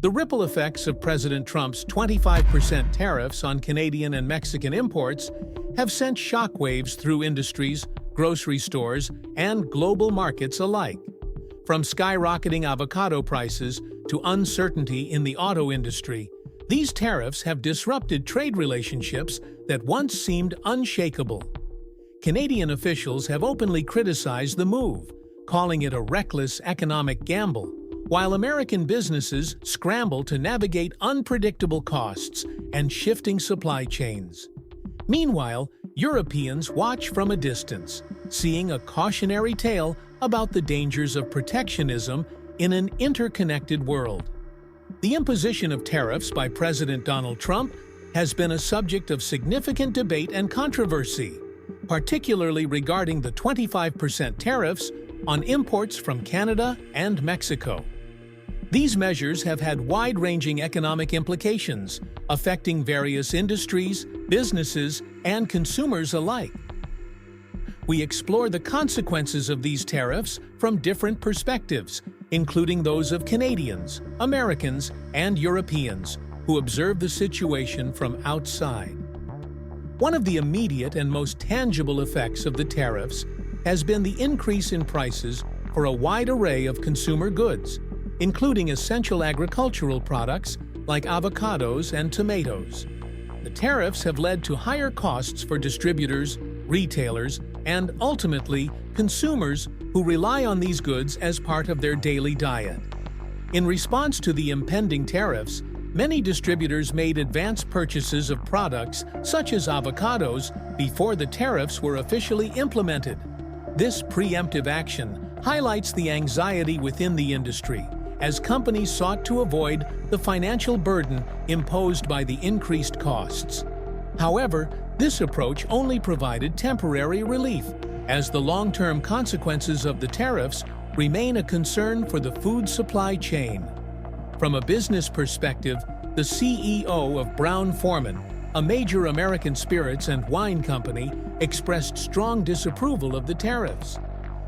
The ripple effects of President Trump's 25% tariffs on Canadian and Mexican imports have sent shockwaves through industries, grocery stores, and global markets alike. From skyrocketing avocado prices to uncertainty in the auto industry, these tariffs have disrupted trade relationships that once seemed unshakable. Canadian officials have openly criticized the move, calling it a reckless economic gamble, while American businesses scramble to navigate unpredictable costs and shifting supply chains. Meanwhile, Europeans watch from a distance, seeing a cautionary tale about the dangers of protectionism in an interconnected world. The imposition of tariffs by President Donald Trump has been a subject of significant debate and controversy, particularly regarding the 25% tariffs on imports from Canada and Mexico. These measures have had wide-ranging economic implications, affecting various industries, businesses, and consumers alike. We explore the consequences of these tariffs from different perspectives, including those of Canadians, Americans, and Europeans, who observe the situation from outside. One of the immediate and most tangible effects of the tariffs has been the increase in prices for a wide array of consumer goods, including essential agricultural products like avocados and tomatoes. The tariffs have led to higher costs for distributors, retailers, and ultimately consumers who rely on these goods as part of their daily diet. In response to the impending tariffs, many distributors made advance purchases of products such as avocados before the tariffs were officially implemented. This preemptive action highlights the anxiety within the industry, as companies sought to avoid the financial burden imposed by the increased costs. However, this approach only provided temporary relief, as the long-term consequences of the tariffs remain a concern for the food supply chain. From a business perspective, the CEO of Brown-Forman, a major American spirits and wine company, expressed strong disapproval of the tariffs.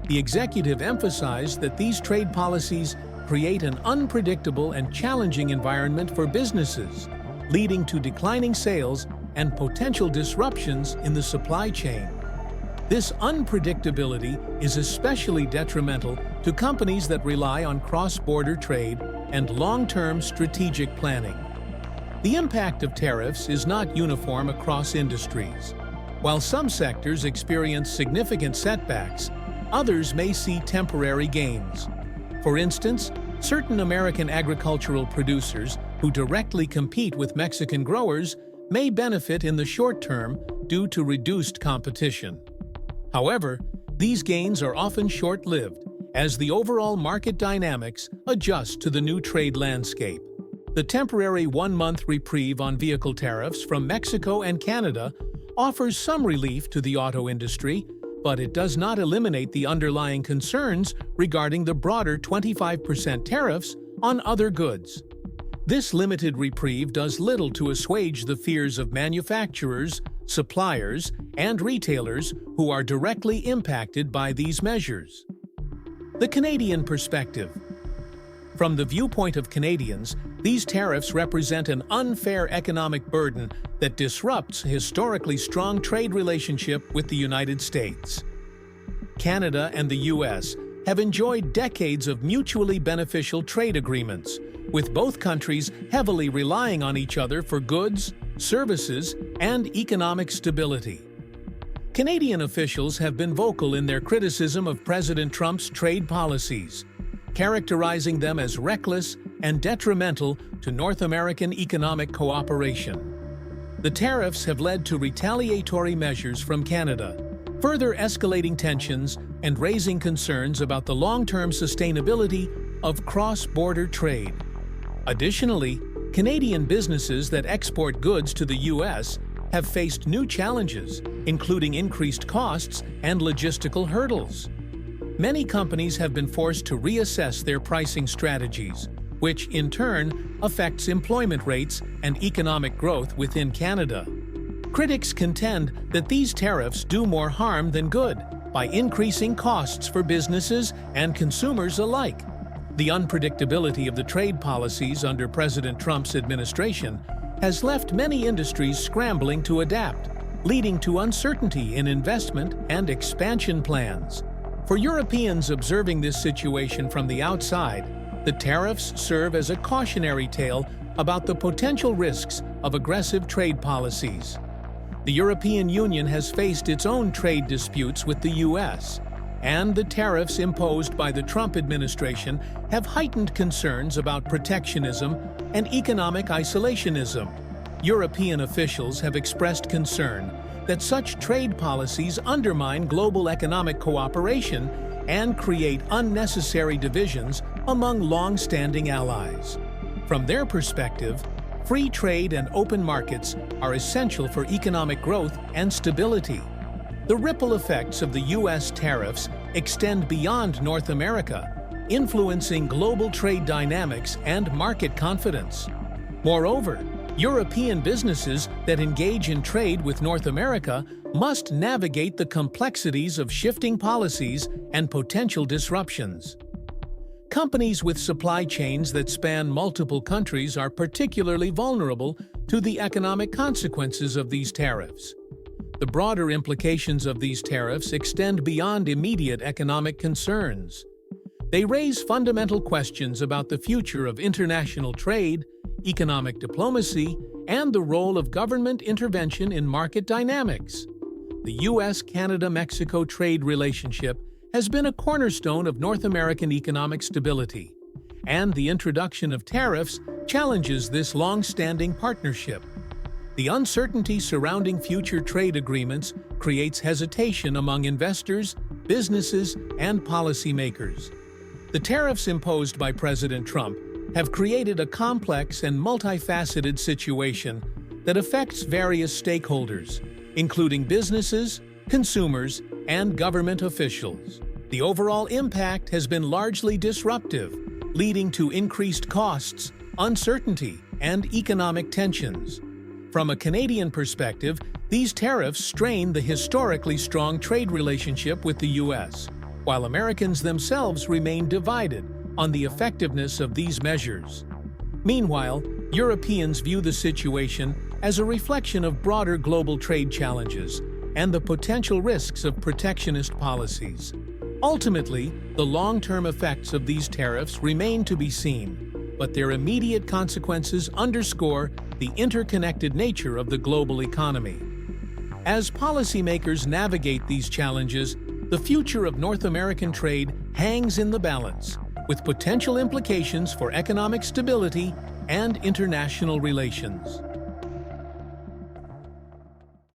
The executive emphasized that these trade policies create an unpredictable and challenging environment for businesses, leading to declining sales and potential disruptions in the supply chain. This unpredictability is especially detrimental to companies that rely on cross-border trade and long-term strategic planning. The impact of tariffs is not uniform across industries. While some sectors experience significant setbacks, others may see temporary gains. For instance, certain American agricultural producers who directly compete with Mexican growers may benefit in the short term due to reduced competition. However, these gains are often short-lived as the overall market dynamics adjust to the new trade landscape. The temporary one-month reprieve on vehicle tariffs from Mexico and Canada offers some relief to the auto industry, but it does not eliminate the underlying concerns regarding the broader 25% tariffs on other goods. This limited reprieve does little to assuage the fears of manufacturers, suppliers, and retailers who are directly impacted by these measures. The Canadian perspective. From the viewpoint of Canadians, these tariffs represent an unfair economic burden that disrupts a historically strong trade relationship with the United States. Canada and the U.S. have enjoyed decades of mutually beneficial trade agreements, with both countries heavily relying on each other for goods, services, and economic stability. Canadian officials have been vocal in their criticism of President Trump's trade policies, characterizing them as reckless and detrimental to North American economic cooperation. The tariffs have led to retaliatory measures from Canada, further escalating tensions and raising concerns about the long-term sustainability of cross-border trade. Additionally, Canadian businesses that export goods to the U.S. have faced new challenges, including increased costs and logistical hurdles. Many companies have been forced to reassess their pricing strategies, which in turn affects employment rates and economic growth within Canada. Critics contend that these tariffs do more harm than good by increasing costs for businesses and consumers alike. The unpredictability of the trade policies under President Trump's administration has left many industries scrambling to adapt, leading to uncertainty in investment and expansion plans. For Europeans observing this situation from the outside, the tariffs serve as a cautionary tale about the potential risks of aggressive trade policies. The European Union has faced its own trade disputes with the U.S., and the tariffs imposed by the Trump administration have heightened concerns about protectionism and economic isolationism. European officials have expressed concern that such trade policies undermine global economic cooperation and create unnecessary divisions among long-standing allies. From their perspective, free trade and open markets are essential for economic growth and stability. The ripple effects of the U.S. tariffs extend beyond North America, influencing global trade dynamics and market confidence. Moreover, European businesses that engage in trade with North America must navigate the complexities of shifting policies and potential disruptions. Companies with supply chains that span multiple countries are particularly vulnerable to the economic consequences of these tariffs. The broader implications of these tariffs extend beyond immediate economic concerns. They raise fundamental questions about the future of international trade, economic diplomacy, and the role of government intervention in market dynamics. The U.S. Canada-Mexico trade relationship has been a cornerstone of North American economic stability, and the introduction of tariffs challenges this long-standing partnership. The uncertainty surrounding future trade agreements creates hesitation among investors, businesses, and policymakers. The tariffs imposed by President Trump have created a complex and multifaceted situation that affects various stakeholders, including businesses, consumers, and government officials. The overall impact has been largely disruptive, leading to increased costs, uncertainty, and economic tensions. From a Canadian perspective, these tariffs strain the historically strong trade relationship with the U.S., while Americans themselves remain divided on the effectiveness of these measures. Meanwhile, Europeans view the situation as a reflection of broader global trade challenges and the potential risks of protectionist policies. Ultimately, the long-term effects of these tariffs remain to be seen, but their immediate consequences underscore the interconnected nature of the global economy. As policymakers navigate these challenges, the future of North American trade hangs in the balance, with potential implications for economic stability and international relations.